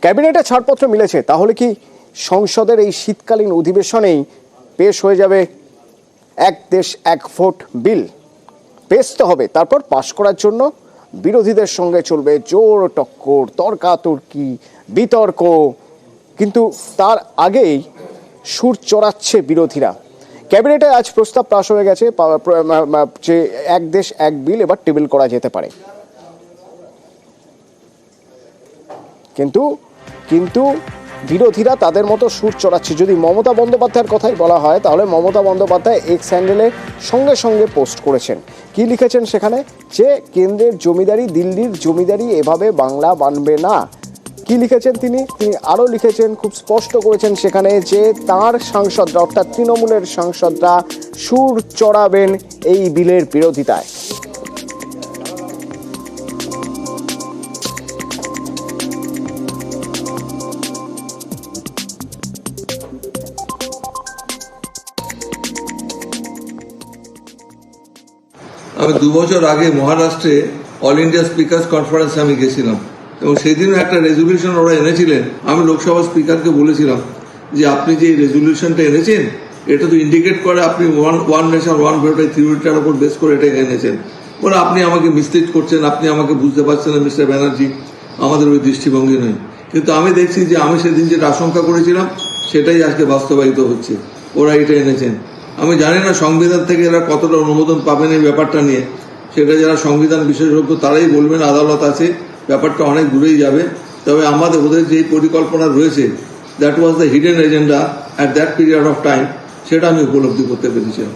ক্যাবিনেটে ছাড়পত্র মিলেছে, তাহলে কি সংসদের এই শীতকালীন অধিবেশনেই পেশ হয়ে যাবে এক দেশ এক ভোট বিল? পেশ তো হবে, তারপর পাশ করার জন্য বিরোধীদের সঙ্গে চলবে জোর টক্কর, তর্কাতর্কি, বিতর্ক। কিন্তু তার আগেই সুর চড়াচ্ছে বিরোধীরা। ক্যাবিনেটে আজ প্রস্তাব পাশ হয়ে গেছে যে এক দেশ এক বিল এবার টেবিল করা যেতে পারে। কিন্তু বিরোধীরা তাদের মতো সুর চড়াচ্ছে। যদি মমতা বন্দ্যোপাধ্যায়ের কথাই বলা হয়, তাহলে মমতা বন্দ্যোপাধ্যায় এক্স হ্যান্ডেলে সঙ্গে সঙ্গে পোস্ট করেছেন। কি লিখেছেন সেখানে? যে কেন্দ্রের জমিদারি, দিল্লির জমিদারি এভাবে বাংলা মানবে না। কি লিখেছেন তিনি আরো লিখেছেন, খুব স্পষ্ট করেছেন সেখানে যে তার সাংসদরা, অর্থাৎ তৃণমূলের সাংসদরা সুর চড়াবেন এই বিলের বিরোধিতায়। আমি 2 বছর আগে মহারাষ্ট্রে অল ইন্ডিয়া স্পিকার্স কনফারেন্সে আমি গেছিলাম এবং সেদিনও একটা রেজলিউশন ওরা এনেছিলেন। আমি লোকসভা স্পিকারকে বলেছিলাম যে আপনি যে রেজলিউশনটা এনেছেন এটা তো ইন্ডিকেট করে আপনি ওয়ান নেশন ওয়ান ভোট এই থিওরিটার উপর বেস করে এটা এনেছেন। বলে আপনি আমাকে মিসলিড করছেন, আপনি আমাকে বুঝতে পারছেন না মিস্টার ব্যানার্জি, আমাদের ওই দৃষ্টিভঙ্গি নয়। কিন্তু আমি দেখছি যে আমি সেদিন যেটা আশঙ্কা করেছিলাম সেটাই আজকে বাস্তবায়িত হচ্ছে। ওরা এটা এনেছেন। আমি জানি না সংবিধান থেকে এরা কতটা অনুমোদন পাবেন এই ব্যাপারটা নিয়ে, সেটা যারা সংবিধান বিশেষজ্ঞ তারাই বলবেন, আদালত আছে, ব্যাপারটা অনেক দূরেই যাবে। তবে আমাদের ওদের যে পরিকল্পনা রয়েছে, that was the hidden agenda at that period of time, সেটা আমি উপলব্ধি করতে পেরেছিলাম।